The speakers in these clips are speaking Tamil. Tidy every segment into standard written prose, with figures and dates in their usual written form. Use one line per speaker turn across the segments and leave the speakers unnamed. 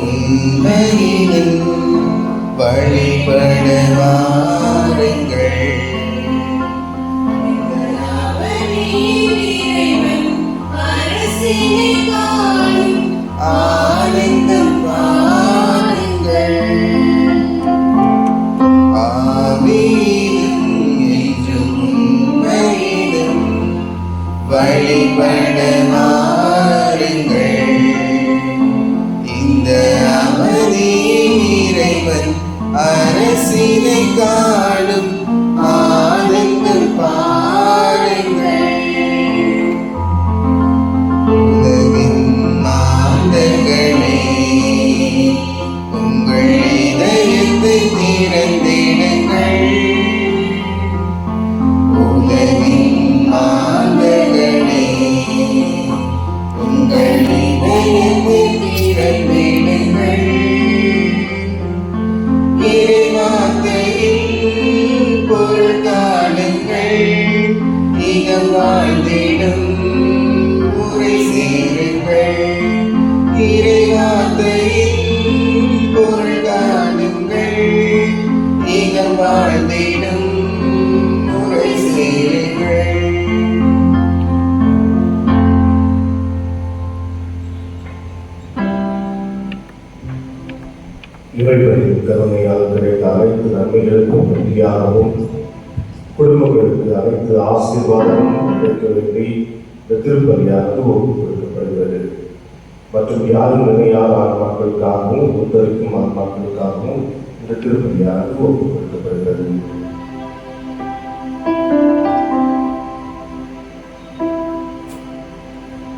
உண்மையிலும் வழிபட வாருங்கள். ஆனந்தம் பாருங்கள். ஆவியிலும் என்றும் உண்மையிலும் வழிபட வாருங்கள். இந்த அமைதியின் இறைவன் அரசினை காணும் ஆனந்தம் பாருங்கள். உலகின் மாந்தர்களே, உங்கள் இதயத்தை திறந்திடுங்கள். உலகின் மாந்தர்களே, உங்கள் இதயத்தை திறந்திடுங்கள். இறைவார்த்தையின் பொருள் காணுங்கள். இகம் வாழ்ந்திடும் முறை சேருங்கள். இறைவார்த்தையின் பொருள் காணுங்கள். இகம் வாழ்ந்திடும் முறை சேருங்கள்.
இறைவனின் கருணையால் கிடைத்த அனைத்து நன்மைகளுக்கும் நன்றியாகவும் குடும்பங்களுக்கு அனைத்து ஆசீர்வாதமும் கிடைக்க வேண்டி இந்த திருப்பலியானது ஒப்புக் கொடுக்கப்படுகிறது. மற்றும் யாரும் நினையாத மக்களுக்காகவும் உத்தரிக்கும் மக்களுக்காகவும் இந்த திருப்பலியானது ஒப்புக் கொடுக்கப்படுகிறது.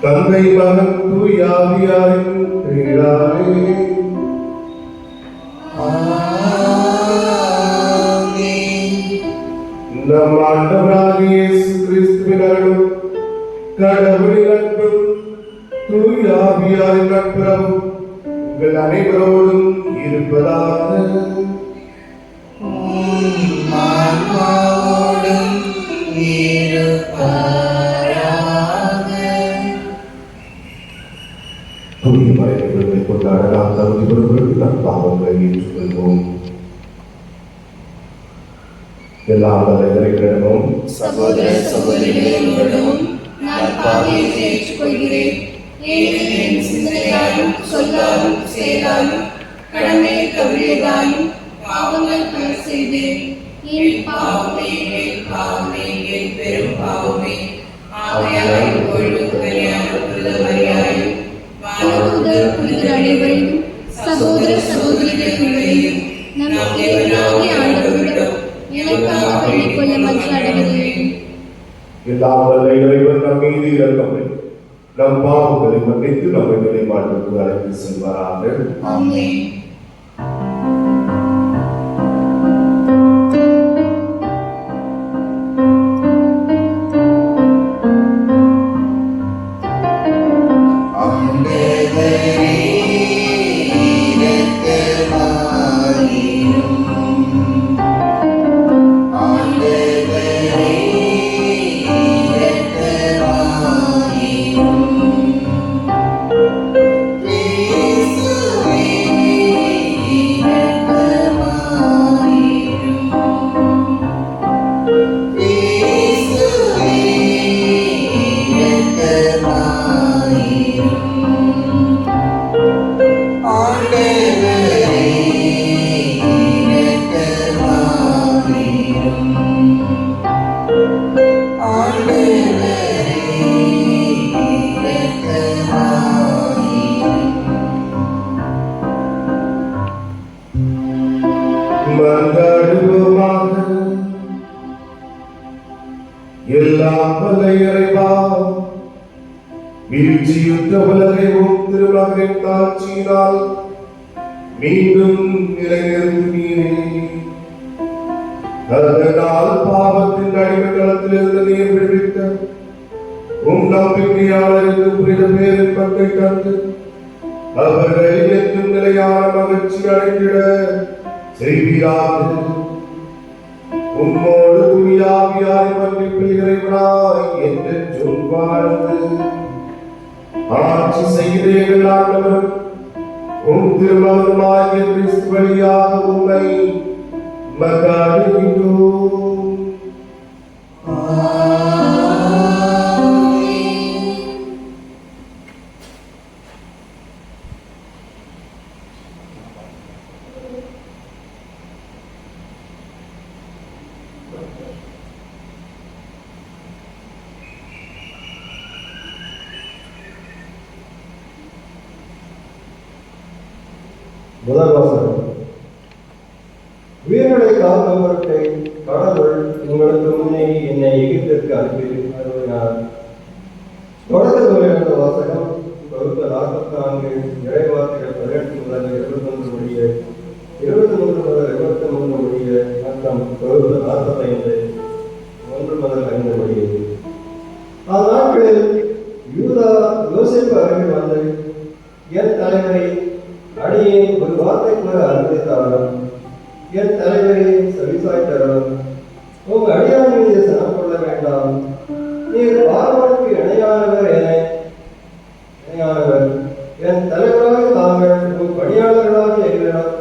தந்தை மகன் தூய ஆவியாரின் பெயராலே நம் ஆண்டவராகிய இயேசு கிறிஸ்துவின் அருளும் கடவுளின் அன்பும் தூய ஆவியாரின் நட்புறவும் உங்கள் அனைவரோடும் இருப்பதாக. புதிய மறைவுகளை கொண்டாட நாம் தகுதி பெறுவதற்கு நம் பாவங்களை ஏற்றுக்கொள்வோம். எல்லா இறைவனிடமும்
சகோதர சகோதரிகளிடமும் நான் பாவியை ஏற்றுக்கொள்கிறேன். ஏனெனில் சிந்தனையாலும் சொல்லாலும் செயலாலும் கடமையை தவறியதாலும் பாவங்கள் பல செய்தேன். என் பாவமே, என் பாவமே, என் பெரும் பாவமே. ஆகையால் இப்பொழுது கல்யாண புனித மரியாதையும் வானதூதர் புனிதர் அனைவரையும் சகோதர சகோதரிகளையும் நம் தேவனாகிய ஆண்டவரிடம் எனக்காக வேண்டிக் கொள்ள மன்றாடுகிறேன்.
எல்லாம் வல்ல இறைவன் நம் மீது இரக்கமில்லை, நம் பாவங்களை மன்னித்து நம்மை நிலைமாட்டுக்கு அழைத்து செல்வாராக.
ஆமென்.
மன்றாடுவோமாக. எல்லாம் வல்ல இறைவா, வீழ்ச்சியுற்ற உலகை திருமகனின் தாட்சியினால் மீண்டும் நிலைநிறுத்தினீரே. அதனால் பாவத்தின் அடிமைத்தளத்திலிருந்து நீர் விடுவித்த நம்பிக்கையாளருக்கு புனித பேரின்பத்தை தந்து அவர்கள் என்றும் நிலையான மகிழ்ச்சி அடைந்திட செய்வீராக. உம்மோடு தூயாவியாரை மன்னிப்பில் இறைவனாய் என்றென்றும் வாழ்ந்து ஆட்சி செய்கிறீர்கள் ஆண்டவர். உம் திருமகனாகிய கிறிஸ்து வழியாக உம்மை மகாடுகின்றோம்.
முதல் வாசகம். உயிர்களை காக்கும் பொருட்டை கடவுள் உங்களுக்கு முன்னே என்னை எகிப்திற்கு அனுப்பினார். தொடர்ந்து வருகின்ற வாசகம் வகுப்பு 44 இறைவார்த்தைகள் 18 முதல் 21 முடிய, 23 முதல் 23 முடிய மற்றும் வகுப்பு 45 1 முதல் 5 முடிய. அந்நாட்களில் யூதா யோசேப்பு அருகில் வந்து, என் தலைவரை அடியே ஒரு வார்த்தை கூட அனுமதித்தாலும் என் தலைவரை செவிசாய்த்தரும். உங்க அடியார் மீது சனம் கொள்ள வேண்டாம். நீர் பார்வனுக்கு இணையானவர் என் தலைவராக தாங்கள் உன் பணியாளர்களாக எங்களிடம்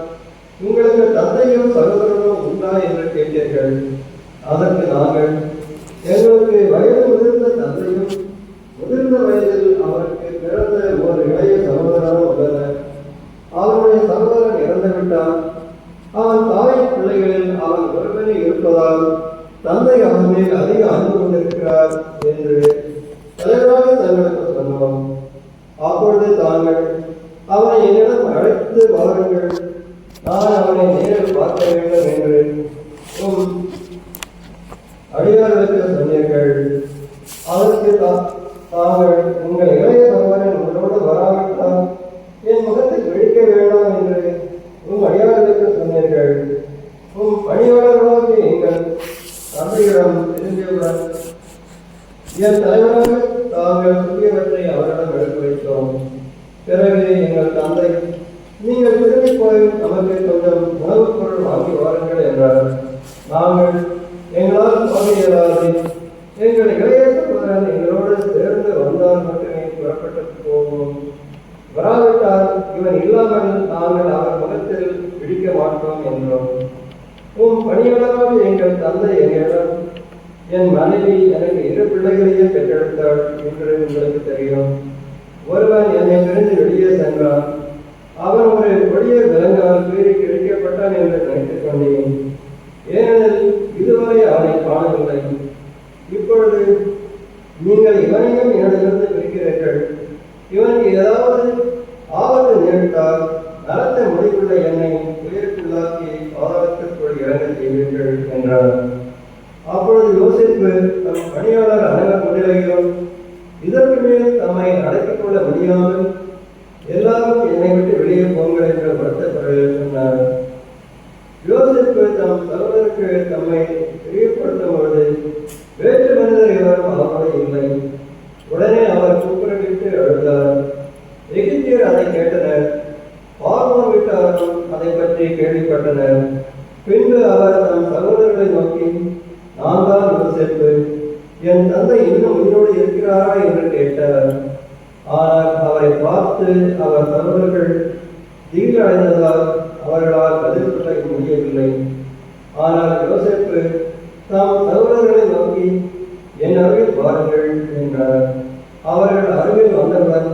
உங்களுக்கு தந்தையும் சகோதரனும் உண்டா என்று கேட்டீர்கள். அதற்கு நாங்கள், எங்களுக்கு வயது முதிர்ந்த தந்தையும் முதிர்ந்த வயதில் அவருக்கு பிறந்த ஒரு இளைய சகோதரனும் உள்ளனர். அவனுடைய சகோதரன் இறந்துவிட்டான். அவன் தாயின் பிள்ளைகளில் அவன் ஒருவனே இருப்பதால் தந்தை அவன் மேல் அதிக அன்பு கொண்டிருக்கிறார் என்று தலைவராக தங்களுக்கு சொன்னோம். அப்பொழுது தாங்கள் அவனை என்னிடம் அழைத்து வாருங்கள், நான் அவனை நேரில் பார்க்க வேண்டும் என்று அடியார்களுக்கு சொன்னீர்கள். அதற்கு தாங்கள், உங்கள் இளைய சகோதரன் உங்களோடு வராவிட்டால் என் முகத்தை விழிக்க வேண்டாம் என்று அடியார்களுக்கு சொன்னீர்கள். பணியாளர்களாக எங்கள் தந்தையிடம் திரும்பியவுடன் என் தலைவராக தாங்கள் சொல்லியவற்றை அவரிடம் எடுத்து வைத்தோம். பிறகு எங்கள் தந்தை, நீங்கள் திரும்பி போய் நமக்கு கொஞ்சம் உணவுப் பொருள் வாங்கி வாருங்கள் என்றார். நாங்கள், எங்களால் போகையிடாது, எங்கள் இளைய சகோதரன் எங்களோடு சேர்ந்து வந்தால் மட்டுமே புறப்பட்டு போவோம். வராவிட்டால் இவன் இல்லாமல் நாங்கள் அவர் முகத்தில் பிடிக்க மாட்டோம் என்றோம். பணியாளராக எங்கள் தந்தை என்னிடம், என் மனைவி எனக்கு 2 பிள்ளைகளையே பெற்றெடுத்தாள் என்று உங்களுக்கு தெரியும். ஒருவன் என்னை பிரிந்து வெளியே சென்றான். அவன் ஒரு கொடிய விலங்கால் பீறி கிடைக்கப்பட்டான் என்று நினைத்துக் கொண்டேன். ஏனெனில் இதுவரை அவனை காணவில்லை. இப்பொழுது நீங்கள் இவனையும் என்னிடமிருந்து பிரிக்கிறீர்கள். இவனுக்கு ஏதாவது ஆபத்து நேரிட்டால் நலத்த முடிவுள்ள என்னை உயிருக்குள்ளாக்கி பாதாளத்திற்குள் இறங்க செய்வீர்கள் என்றார். அப்பொழுது யோசிப்பு தம் பணியாளர் அனைவர் முன்னிலையிலும் இதற்கு மேல் தம்மை அடக்கிக் கொள்ள முடியாமல், எல்லாரும் என்னை விட்டு வெளியே போங்கள் என்ற வருத்தப்படையில் சொன்னார். யோசிப்பு தம் சகோதரருக்கு தம்மை தெரியப்படுத்தும் பொழுது வேற்று மனிதர் எவரும் அவரோடு இல்லை. உடனே அவர் கூப்பிட்டு அழுதார். எகிப்தியர் அதை கேட்டனர். பார்வோன் வீட்டாரும் அதை பற்றி கேள்விப்பட்டனர். பின்பு அவர் தம் சகோதரர்களை நோக்கி, நான் தான் யோசேப்பு, என் தந்தை இன்னும் உயிரோடு இருக்கிறாரா என்று கேட்டார். ஆனால் அவரை பார்த்து அவர் சகோதரர்கள் திகில் அடைந்ததால் அவர்களால் பதில் சொல்ல முடியவில்லை. ஆனால் யோசேப்பு தாம் சகோதரர்களை நோக்கி, என் அருகில் வாருங்கள் என்றார். அவர்கள் அருகில் வந்தவுடன்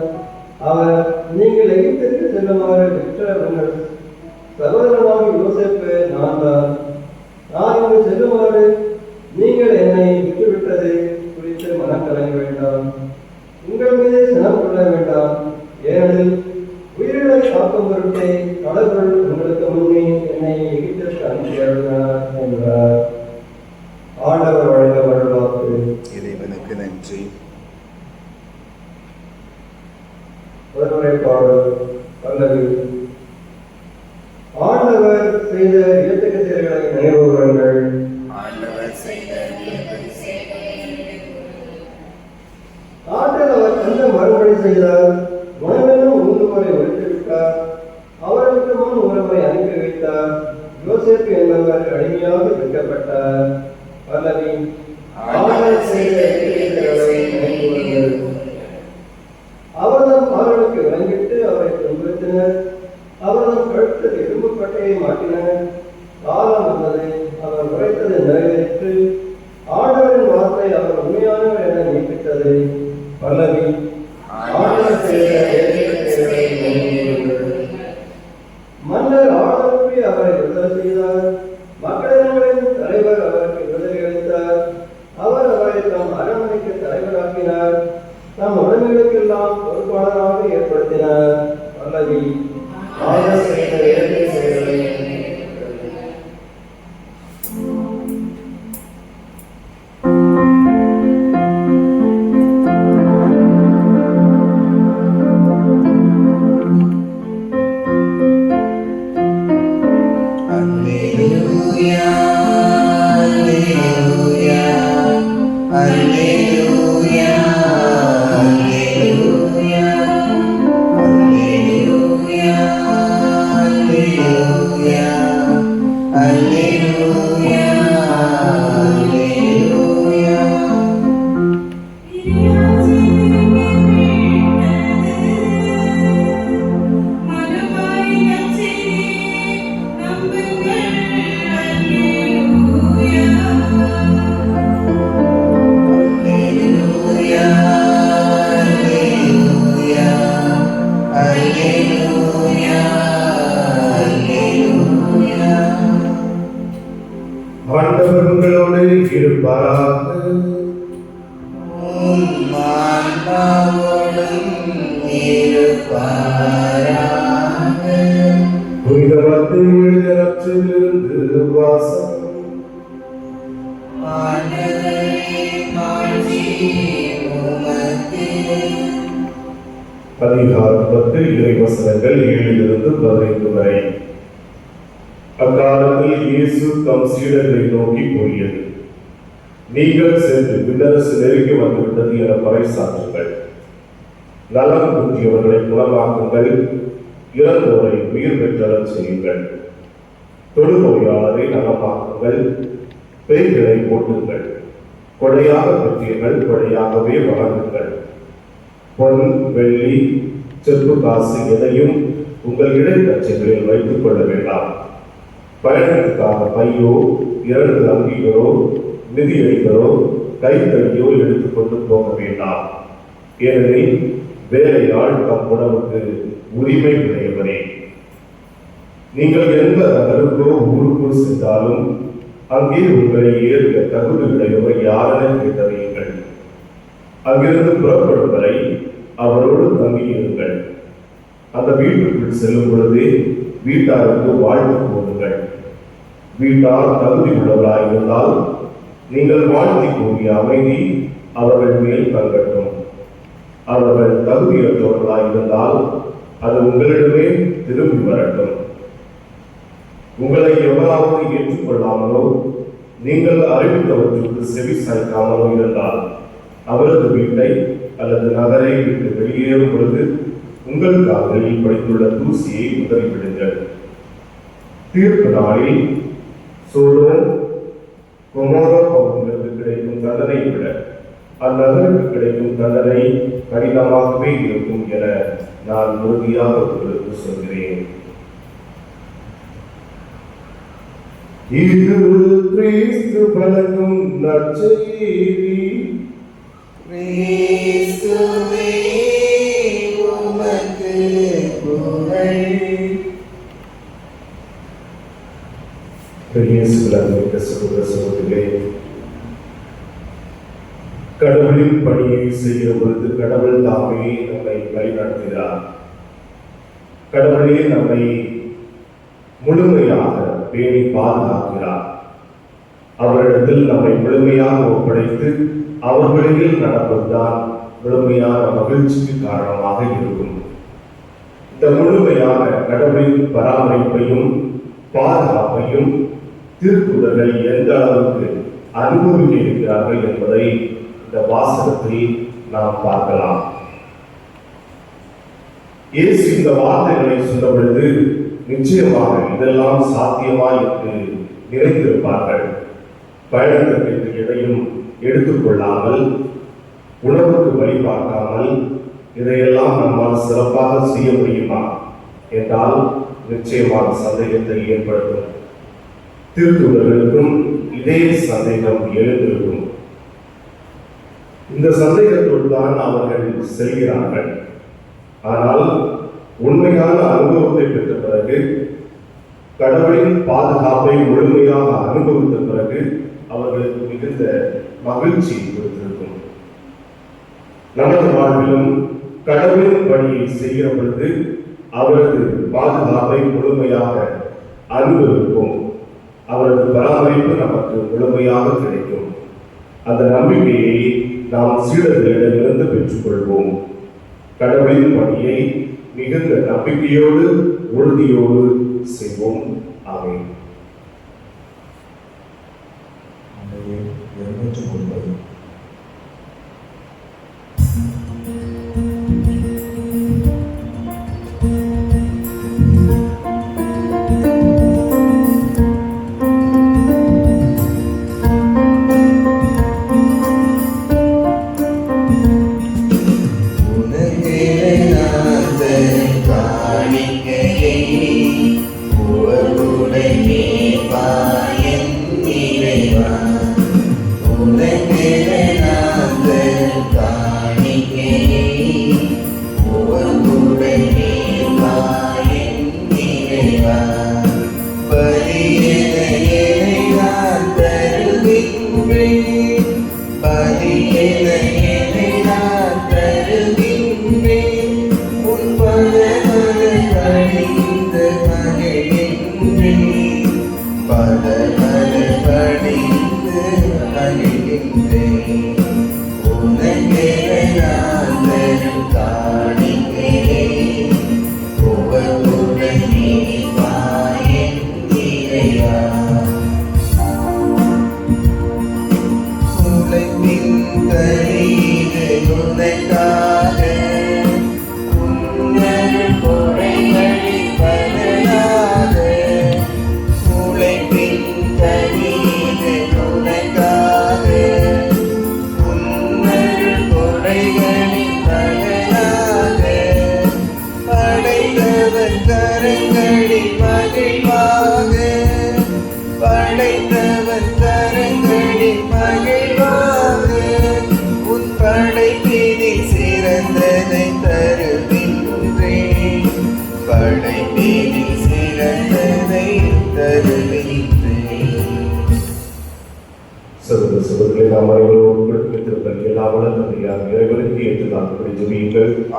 அவர், நீங்கள் எகிப்திற்கு செல்லுமாறு விற்ற உங்கள் சகோதரனாக யோசேப்பு நான் தான். நான் இங்கு செல்லுமாறு நீங்கள் என்னை விட்டுவிட்டது குறித்து மனம் கலங்க வேண்டாம். உங்கள் மீது சினம் கொள்ள வேண்டாம். ஏனெனில் உயிர்களை காக்கும் பொருட்டே கடவுள் உங்களுக்கு முன்னே என்னை எகிப்திற்கு அனுப்பினார் என்றார். ஆண்டவர் வழங்க வரலாற்று.
இறைவனுக்கு நன்றி.
ஒருமுறை பாடல் அல்லது ஆண்டவர் செய்த இயற்கை செயல்களை நினைவுகூருங்கள். நாட்டில் அவர் கொஞ்சம் மறுபடி செய்தார். உணவெல்லாம் 3 முறை ஒழித்துவிட்டார். அவர்களுக்கு முன் ஒருமுறை அனுப்பி வைத்தார். யோசேப்பு என்பவர் அடிமையாக விற்கப்பட்டார். அல்லது ஆண்டவர் செய்த இயற்கை செயல்களை நினைவுகூருங்கள். அவர் அவருக்கு விளங்கிட்டு அவரை துன்புறுத்தினர். அவரது கழுத்தில் இரும்பு பட்டையை மாட்டினர். காலம் வந்தது, அவர் உரைத்தது நிறைவேற்று. ஆண்டவரின் வார்த்தை அவர் உண்மையானவர் என நீப்பித்தது. பல்லவி. ஆண்டவர் செய்த செயல்களை நினைவுகூருங்கள். மன்னர் ஆளனுப்பி அவரை விடுதலை செய்தார். மக்களினங்களின் தலைவர் அவருக்கு விடுதலை அளித்தார். அவர் அவரை தம் அரண்மனைக்கு தலைவராக்கினார். தம் உடைமைகளுக்கெல்லாம் பொறுப்பாளராக ஏற்படுத்தினார். பல்லவி. ஆண்டவர் செய்த செயல்களை
ஆண்டவர் உங்களோடு இருப்பாராக. புனித மத்தேயு எழுதிய நற்செய்தியிலிருந்து வாசகம். அதிகாரம் 10 இறைவசனங்கள் 7-15 வரை. அக்காலத்தில் இயேசு தம் சீடர்களை நோக்கி கூறியது, நீங்கள் சென்று விண்ணரசு நெருங்கி வந்துவிட்டது என பறைசாற்றுங்கள். நலம் குன்றியவர்களை குணமாக்குங்கள், இறந்தோரை உயிர் பெற்றச் செய்யுங்கள், தொழுநோயாளரை நலமாக்குங்கள், பேய்களை ஓட்டுங்கள், கொடையாக பெற்றீர்கள் கொடையாகவே வழங்குங்கள். பொன், வெள்ளி, செப்பு காசு எதையும் உங்கள் இடைக்கச்சைகளில் வைத்துக் கொள்ள வேண்டாம். பயணத்துக்காக பையோ, 2 அங்கிகளோ, மிதியடிகளோ, கைத்தடியோ எடுத்துக்கொண்டு போக வேண்டாம். ஏனெனில் வேலையாள் தம் உணவுக்கு உரிமை உடையவரே. நீங்கள் எந்த நகருக்கோ ஊருக்கோ சென்றாலும் அங்கே உங்களை ஏற்க தகுதி உடையவர் யாரென கேட்டறியுங்கள். அங்கிருந்து புறப்படும் வரை அவரோடு தங்கியிருங்கள். அந்த வீட்டுக்குள் செல்லும் பொழுதே வீட்டாருக்கு வாழ்த்து கூறுங்கள். வீட்டார் தகுதி உள்ளவராயிருந்தால் நீங்கள் வாழ்த்தி கூறிய அமைதி அவர்கள் மேல் தங்கட்டும். அவர்கள் தகுதியற்றவர்களாயிருந்தால் அது உங்களிடமே திரும்பி வரட்டும். உங்களை எவராவது ஏற்றுக்கொள்ளாமலோ நீங்கள் அறிவித்தவற்றுக்கு செவி சாய்க்காமலோ இருந்தால் அவரது வீட்டை அல்லது நகரை விட்டு வெளியேறும் பொழுது உங்கள் கால்களில் படித்துள்ள தூசியை உதறிவிடுங்கள். தீர்ப்பு நாளில் சோதோம் கொமோரா பகுதிகளுக்கு கிடைக்கும் தண்டனை விட அந்நகருக்கு கிடைக்கும் தண்டனை கடினமாகவே இருக்கும் என நான் உறுதியாக உங்களுக்கு சொல்கிறேன். இது கிறிஸ்து வழங்கும் நற்செய்தி.
கிறிஸ்துவே உமக்கு புகழ்.
இயேசுவின் சகோதர சகோதரிகளே, கடவுளின் பணியை செய்கிற பொழுது கடவுள் தாமே நம்மை வழிநடத்துகிறார். கடவுளே நம்மை முழுமையாக பேணி பாதுகாக்கிறார். அவரிடத்தில் நம்மை முழுமையாக ஒப்படைத்து அவர் வழியில் நடப்பதுதான் முழுமையான மகிழ்ச்சிக்கு காரணமாக இருக்கும். இந்த முழுமையான கடவுளின் பராமரிப்பையும் பாதுகாப்பையும் திருக்குறள்கள் எந்த அளவுக்கு அனுபவிக்க இருக்கிறார்கள் என்பதை இந்த வாசகத்தில் நாம் பார்க்கலாம். இயேசு இந்த வார்த்தைகளை சொன்ன பொழுது நிச்சயமாக இதெல்லாம் சாத்தியமா என்று நினைத்திருப்பார்கள். பயணத்திற்கு எதையும் எடுத்துக்கொள்ளாமல், உணவுக்கு வழி பார்க்காமல், இதையெல்லாம் நம்மால் சிறப்பாக செய்ய முடியுமா என்றால் நிச்சயமாக சந்தேகத்தை ஏற்படுத்தும். திருத்தூதர்களுக்கும் இதே சந்தேகம் எழுந்திருக்கும். இந்த சந்தேகத்தோடு தான் அவர்கள் செல்கிறார்கள். ஆனால் உண்மையான அனுபவத்தை பெற்ற பிறகு, கடவுளின் பாதுகாப்பை முழுமையாக அனுபவித்த பிறகு அவர்களுக்கு மிகுந்த மகிழ்ச்சி கொடுத்திருக்கும். நமது வாழ்விலும் கடவுளின் பணியை செய்கிற பொழுது அவரது பாதுகாப்பை முழுமையாக அனுபவிப்போம். அவரது பராமரிப்பு நமக்கு முழுமையாக கிடைக்கும். அந்த நம்பிக்கையை நாம் சீடர்களிடமிருந்து பெற்றுக்கொள்வோம். கடவுளின் பணியை மிகுந்த நம்பிக்கையோடு உறுதியோடு செய்வோம். ஆமென்.
209.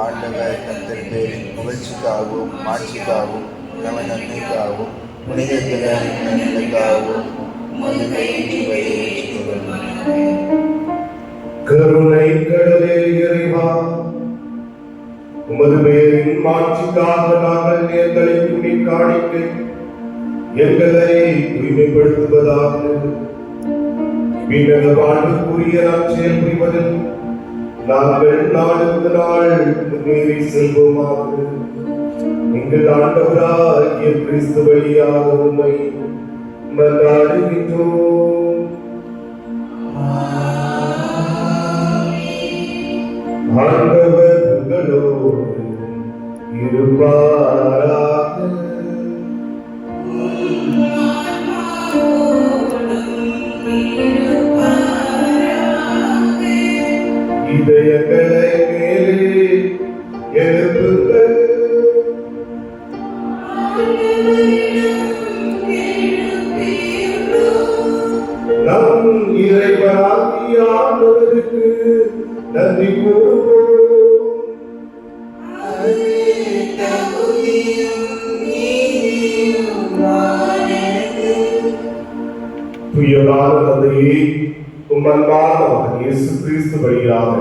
ஆண்டவர் தம் பேரின் புகழ்ச்சிக்காகவும் மாட்சிக்காகவும் நம நன்மைக்காகவும் புனிதத்தின் நன்மைக்காகவும்
கருணை கடலே இறைவா, உமது பெயரின் மாட்சிக்காக நாங்கள் எங்களுக்கு காணிக்கை எங்களை தூய்மைப்படுத்துவதாக பின்னக வாழ்வுக்குரிய நற்செயல் புரிவதில் நாங்கள் நாளுக்கு நாள் முன்னேறி செல்வோமாக. எங்கள் ஆண்டவராகிய கிறிஸ்து வழியாக உம்மை மன்றாடுகின்றோம். ஆண்டவர் உங்களோடு இருப்பாராக. இதயங்களை மேலே எழுப்புங்கள். நம் இறைவனாகிய ஆண்டவருக்கு நன்றி கூறுவோம். துயரான தந்தையே, உம் அன்பான மகன் இயேசு கிறிஸ்து வழியாக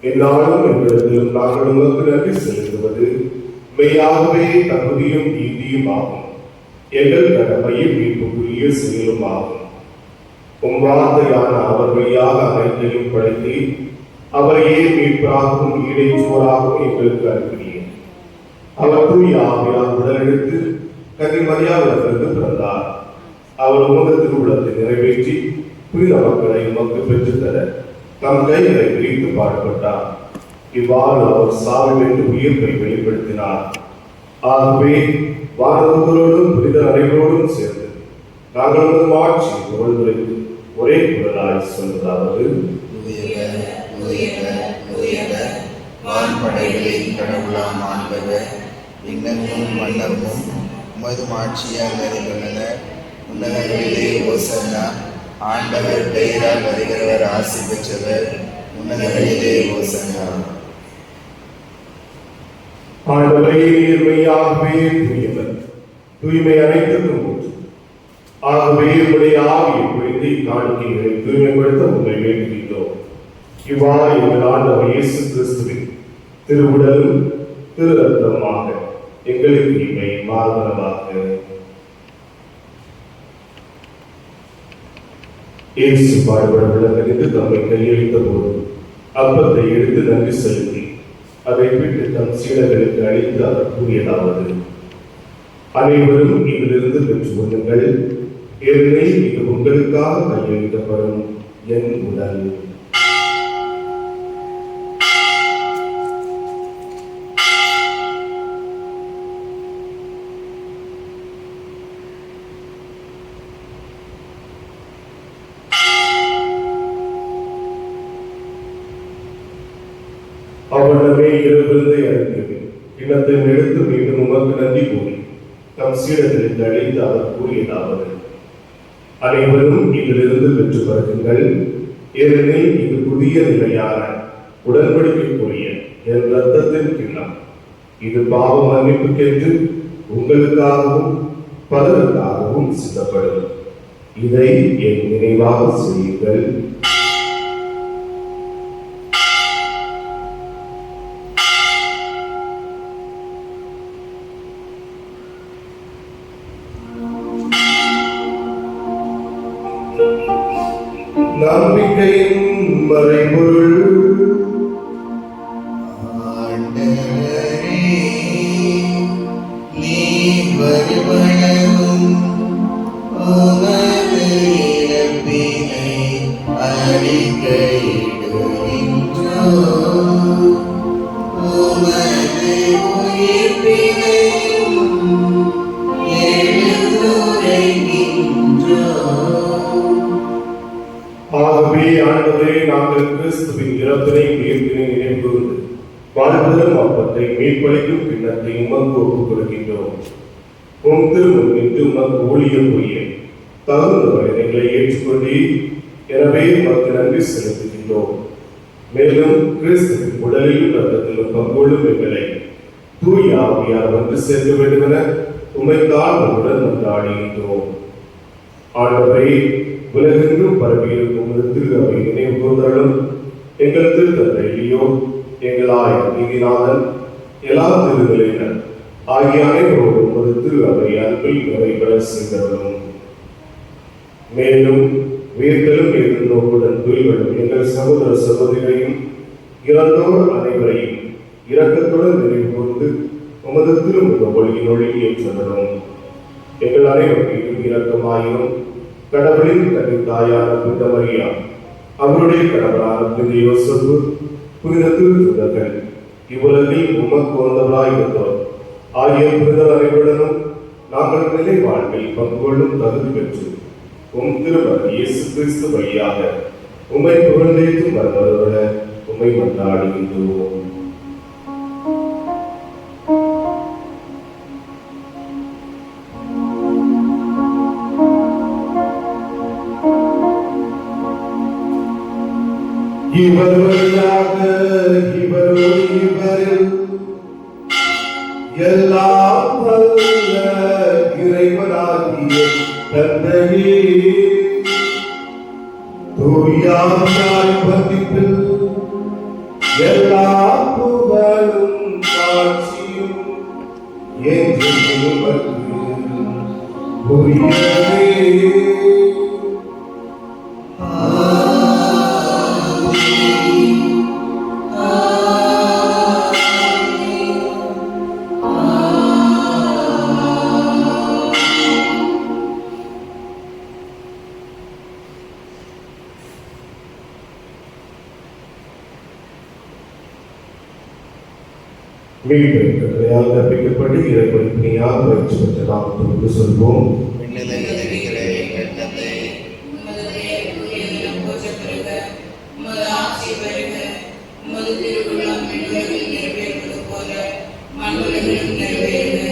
என்னாலும் எங்களிடத்திலும் நாங்கள் உங்களுக்கு நன்றி செலுத்துவது மெய்யாகவே தகுதியும் நீதியும் ஆகும். எங்கள் கடமையும் மீட்புக்குரிய செயலும் ஆகும். உம் வார்த்தையான அவர் வழியாக அனைத்தையும் படைத்து அவரையே மீட்பராகவும் ஈடைச்சுவராகவும் எங்களுக்கு அனுப்பினீர். அவர் தூய ஆவியால் உடலெடுத்து கன்னிமரியாவிடமிருந்து பிறந்தார். அவர் உமது திருவுளத்தை நிறைவேற்றி புனித மக்களை உமக்கு பெற்றுத்தர தம் கைகளை விரித்து பாடுபட்டார். இவ்வாறு அவர் சாவை வென்று உயிர்ப்பை வெளிப்படுத்தினார். ஆகவே வானதூதரோடும் புனித அனைவரோடும் சேர்ந்து நாங்கள் உமது ஆட்சி புகழ்ந்துரைத்து ஒரே குரலாய் சொல்வதாவது:
தூயவர், தூயவர், தூயவர், வான்படைகளின் கடவுளாம் ஆண்டவர், விண்ணகமும் மன்னமும் உமது ஆட்சியால் நிறைந்துள்ளன. உன்னதங்களிலே ஓசன்னா. ஆண்டவர் பெயரால் வருகிறவர் ஆசி பெற்றவர். உன்னதங்களிலே ஓசன்னா.
ஆண்டவரே, நேர்மையாகவே தூயவர், தூய்மை அனைத்துக்கும் ஊற்று. ஆகவே உடைய ஆவியை பொழிந்து இக்காணிக்கைகளை தூய்மைப்படுத்த உங்களை வேண்டுகின்றோம். இவ்வாறு எங்கள் ஆண்டவர் இயேசு கிறிஸ்துவின் திருவுடலும் திரு ரத்தமாக எங்களுக்கு இவை மாறுதலாக. இயேசு பாடுபட விளங்கெடுத்து தம்மை கையளித்த போது அப்பத்தை எடுத்து நன்றி செலுத்தி அதை விட்டு தம் சீடர்களுக்கு அளித்து அவர் கூறியதாவது: அனைவரும் இதிலிருந்து பெற்று கொள்ளுங்கள், ஏனெனில் இது உங்களுக்காக கையளிக்கப்படும் என் உடல். அவனமே இரவிலிருந்து இறங்கியது. கிண்ணத்தை எடுத்து மீண்டும் உமக்கு நன்றி கூறி தம் சீடர்களுக்கு அளித்து அவர் கூறியதாவது: அனைவரும் இதிலிருந்து பெற்று வருகின்றனர், ஏனெனில் இது புதிய நிலையான உடன்படிக்கைக்குரிய என் இரத்தத்தின் கிண்ணம். இது பாவ மன்னிப்புக்கென்று உங்களுக்காகவும் பலருக்காகவும் சித்தப்படும். இதை என் நினைவாக செய்யுங்கள். நம்பிக்கையின் மறைபொருள்.
ஆண்டவரே, நீர் வருமளவும் உமது இறப்பினை அறிக்கையிடுகின்றோம். உமது உயிர்ப்பினையும் எடுத்துரைக்கின்றோம்.
ஆகவே ஆண்டவரே, நாங்கள் கிறிஸ்துவின் இறப்பினை உயிர்ப்பினை நினைவு கூர்ந்து வாழ்வதரும் அப்பத்தை மீட்பளிக்கும் கிண்ணத்தை உமக்கு ஒப்புக் கொடுக்கின்றோம். உம் திருமுன் நின்று உமக்கு ஊழியம் புரிய தகுந்த எங்களை ஏற்றுக்கொண்டே, எனவே உமக்கு நன்றி செலுத்துகின்றோம். மேலும் கிறிஸ்துவின் உடலிலும் இரத்தத்திலும் பங்கொள்ளும் எங்களை தூய ஆவியார் வந்து சேர்க்க வேண்டும் என உமைத்தான் நம்முடன் மன்றாடுகின்றோம். ஆண்டவரே, உலகெங்கும் பரவியிருக்கும் திரு அவை நினைவு கூர்ந்தாலும் எங்கள் திருத்தந்தை லியோ, எங்கள் ஆயர் நீதிநாதன், எல்லா திருநிலையினர் ஆகிய அனைவரோடும் ஒரு திரு அவை அன்பில் நிறைவேற செய்தவரும். மேலும் உயிர்களும் எதிர்நோக்குடன் துயிலும் எங்கள் சகோதர சகோதரிகளையும் இறந்தோர் அனைவரையும் இரக்கத்துடன் நினைவு கூர்ந்து உமது திருமுக ஒளியின் ஒளி ஏற்றவரும். எங்கள் அனைவரையும் இரக்கமாயிரும் கடவுளின் தனி தாயான புனித மரியா, அவருடைய கணவரான புனித யோசேப்பு, புனித திருத்தூதர்கள், இவ்வுலகில் உமக்கு வந்தவராய் இருந்தோர் ஆகிய புனிதர் அனைவருடனும் நாங்கள் நிலை வாழ்வில் பங்கு கொள்ளும் தகுதி பெற்று உம் திருமகன் இயேசு கிறிஸ்து வழியாக உம்மை புகழ்ந்தேற்றும் வருவதோட உம்மை மன்றாடுகின்றோம். இவர் வழியாக இவரோடு இவரில் எல்லாம் வல்ல இறைவனாகிய தந்தையே, தூயாவின் பந்திப்பில் எல்லா புகழும் காட்சியும் என்றும் உமக்கு உரியதே. மீட்பரின் கட்டளையால் கற்பிக்கப்பட்டு இறைப்பணியால் பயிற்சி பெற்ற நாம் தொடர்ந்து சொல்வோம்.
விண்ணிலை இருக்கிற எங்கள் தந்தை,
உமது பெயர் தூயதென போற்றப் பெறுக. உமது ஆட்சி வருக. உமது திருவுளம் விண்ணுலகில் நிறைவேறுவது போல மண்ணுலகிலும் நிறைவேறுக.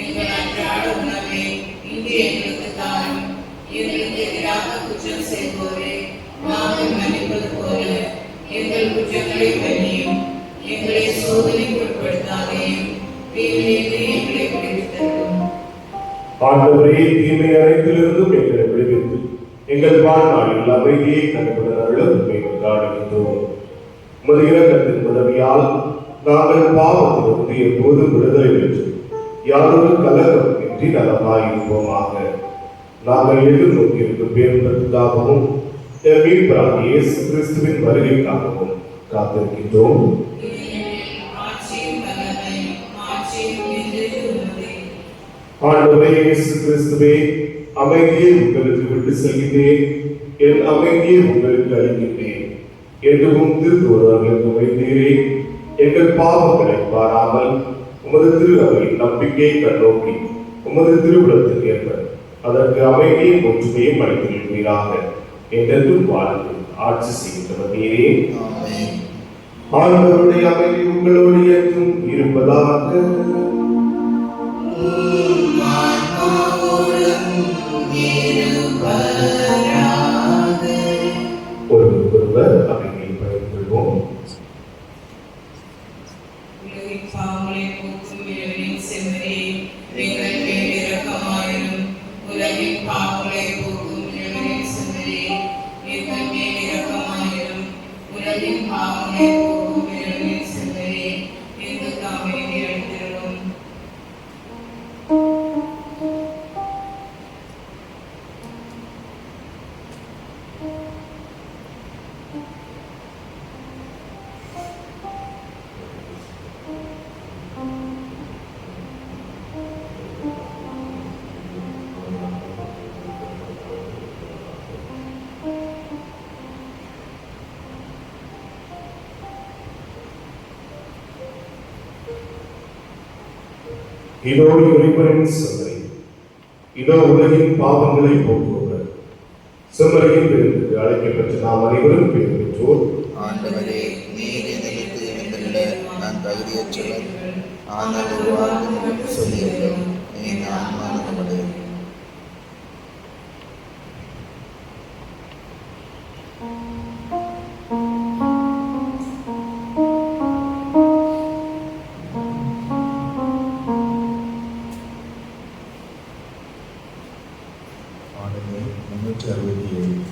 எங்கள் அன்றாட உணவை இன்று எங்களுக்கு தாரும். எங்களுக்கு எதிராக குற்றம் செய்வோரை நாங்கள் மன்னிப்பது போல எங்கள் குற்றங்களை மன்னியும். எங்களை சோதனைக்கு உட்படுத்தாதேயும், தீமையிலிருந்து எங்களை விடுவித்தருளும்.
ஆண்டவரே, தீமை அனைத்திலிருந்தும் எங்களை விடுவித்து எங்கள் வாழ்நாளில் அமைதியை கண்டுபிடித்தாலும் காடுகின்றோம். உமது இரக்கத்தின் உதவியால் நாங்கள் பாவத்திலிருந்து எப்போதும் விடுதலை பெற்று யாரொரு கலகமின்றி நலமாயிருப்போமாக. நாங்கள் எதிர்நோக்கியிருக்கும் பேருந்தத்துக்காகவும் என் மீட்பராகிய இயேசு கிறிஸ்துவின் வருகைக்காகவும் காத்திருக்கின்றோம்.
ஆட்சியும் வல்லமையும் மாட்சியும் என்றென்றும் உமதே.
ஆண்டவரே இயேசு கிறிஸ்துவே, அமைதியை உங்களுக்கு விட்டு செல்கிறேன், என் அமைதியை உங்களுக்கு அளிக்கின்றேன் என்றும் திருத்துவர்களுக்கு வைத்தீரே. எங்கள் பாவங்களை பாராமல் உமது திருவையின் நம்பிக்கையை கண்ணோக்கி உமது திருவிழத்தில் ஏற்ப அதற்கு அமைதியும் ஒற்றுமையும் அளித்திருப்பீராக. என்றென்றும் வாழ்ந்து ஆட்சி செய்கின்றவர் நீரே.
ஆமென்.
ஆண்டவருடைய அமைதி உங்களோடு என்றும் இருப்பதாக. ஒருவருக்கொருவர் அமைதியை பகிர்ந்து கொள்வோம்.
உலகின் பாவங்களை போக்கும் இறைவனின் செம்மறியே, எங்கள் மேல் இரக்கமாயிரும். உலகின் பாவங்களை போக்கும் இறைவனின் செம்மறியே, எங்கள் மேல் இரக்கமாயிரும். உலகின் பாவங்களை போக்கும் இறைவனின் செம்மறியே, எங்களுக்கு அமைதி அளித்திருளும்.
இதோ இறைவனின் செம்மறி, இதோ உலகின் பாவங்களை போக்குவர். செம்மறியின் விருந்துக்கு அழைக்கப்பட்ட நாம் அனைவரும் பேர் பெற்றோர்.
ஆண்டவரே, நீர் எனக்கு எழுந்துள்ள நான் தகுதியற்றவர். ஆனால் ஒரு வார்த்தை மட்டும் சொல்லியிருக்கிறோம், என் ஆன்மா நலமடையும். ஆண்டவரே, 367.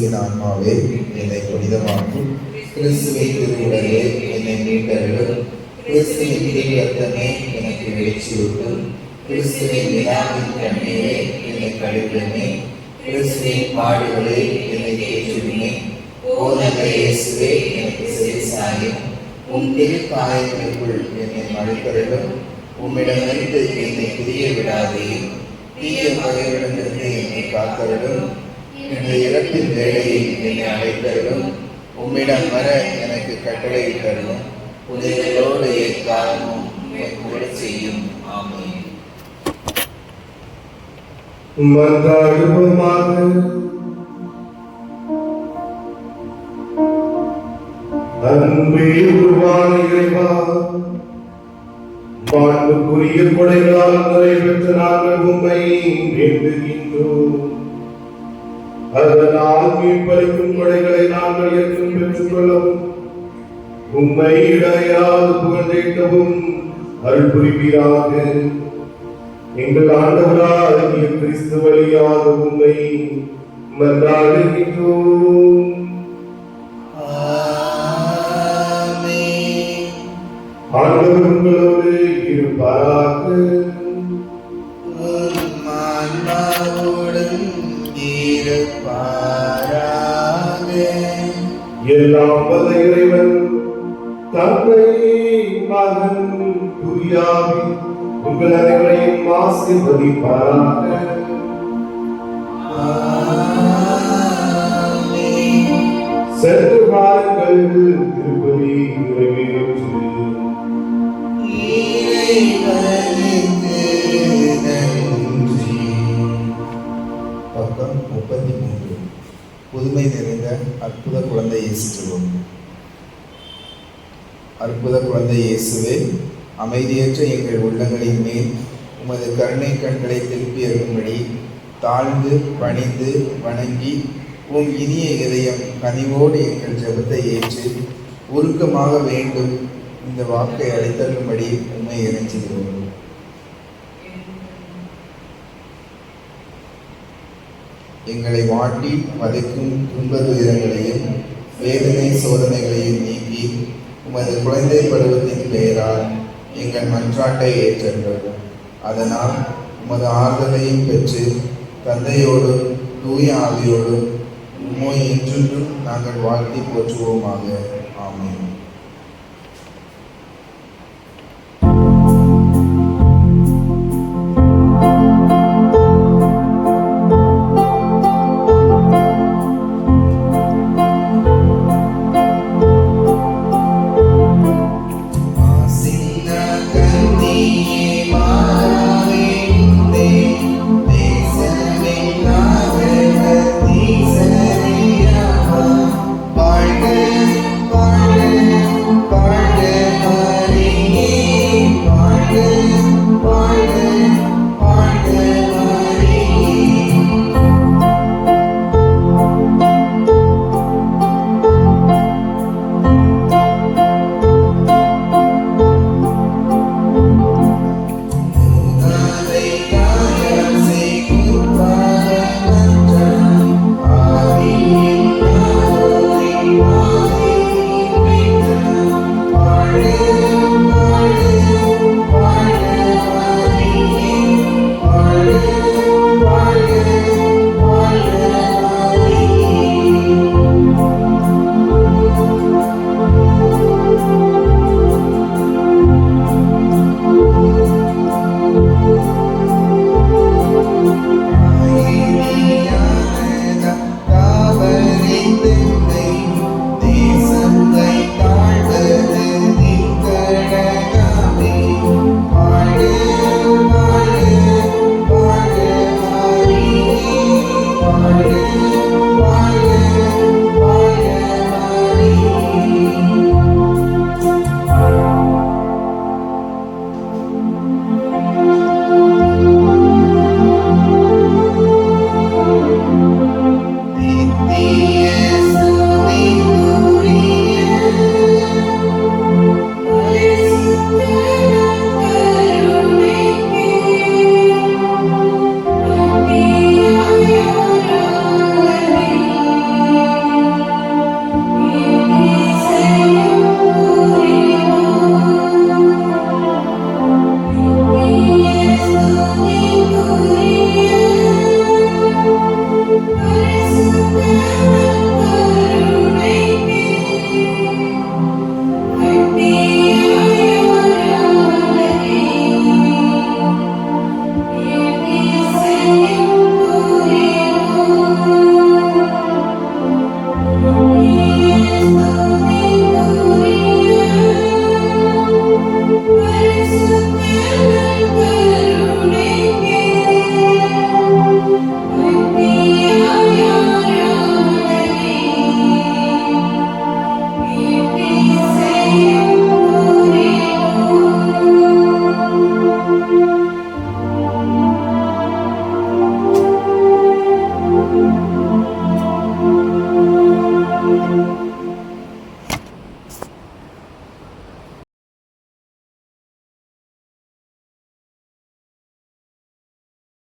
கிறிஸ்துவின் ஆன்மாவே என்னை புனிதமாக்கும். கிறிஸ்துவின் திருவுடலே என்னை மீட்டருளும். கிறிஸ்துவின் திருரத்தமே எனக்கு வெளிச்சூட்டும். கிறிஸ்துவின் விழாவின் கண்ணீரே என்னை கழுவுமே. கிறிஸ்துவின் பாடுகளே என்னை தேற்றுமே. ஓ நல்ல இயேசுவே எனக்கு செவிசாயும். உம் திருக்காயங்களுக்குள் என்னை மறைத்தருளும். உம்மிடமிருந்து என்னை பிரிய விடாதேயும். தீய பகைவரிடமிருந்து என்னை காத்தருளும். இந்த இறப்பின் வேளையில் என்னை அழைத்தருளும். உம்மிடம் வர எனக்கு கட்டளையிட்டருளும். புனிதர்களோடு எக்காலமும் உம்மை கூட செய்யும். ஆமென்.
மன்றாடுவோமாக. அன்பே உருவான இறைவா, மாண்புக்குரிய கொடைகளால் நிறைவேற்ற நாங்கள் உம்மை வேண்டுகின்றோம். அதனால் மீட்பளிக்கும் கொடைகளை நாங்கள் ஏற்றும் பெற்றுக் கொள்ளவும் உம்மை இடையாது புகழ்ந்தேற்றவும் அருள் புரிவீராக. எங்கள் ஆண்டவராகிய கிறிஸ்து வழியாக உம்மை மன்றாடுகின்றோம். ஆண்டவர் உங்களோடு இருப்பாராக.
ஆன்மாவோடும் இருப்பாராக.
எல்லாம் வல்ல இறைவன் தந்தை மகன் தூயாவி உங்கள் அனைவரையும் ஆசீர்வதிப்பாராக. சென்று வாருங்கள், திருப்பலி நிறைவேற்று.
பக்கம் 33. புதுமை நிறைந்த அற்புத குழந்தை இயேசுவோம். அற்புத குழந்தை இயேசுவே, அமைதியற்ற எங்கள் உள்ளங்களின் மேல் உமது கருணை கண்களை திருப்பி அருளும்படி தாழ்ந்து பணிந்து வணங்கி உம் இனிய இதயம் கனிவோடு எங்கள் ஜெபத்தை ஏற்று உருக்கமாக வேண்டும் இந்த வாக்கை அளித்தருளும்படி உம்மை இறைஞ்சுகிறோம். எங்களை வாட்டி வதைக்கும் துன்ப துயரங்களையும் வேதனை சோதனைகளையும் நீக்கி உமது குழந்தை பருவத்தின் பெயரால் எங்கள் மன்றாட்டை ஏற்றங்கள். அதனால் உமது ஆறுதலையும் பெற்று தந்தையோடும் தூய ஆவியோடும் உம்மை என்றென்றும் நாங்கள் வாழ்த்தி போற்றுவோமாக. ஆமென்.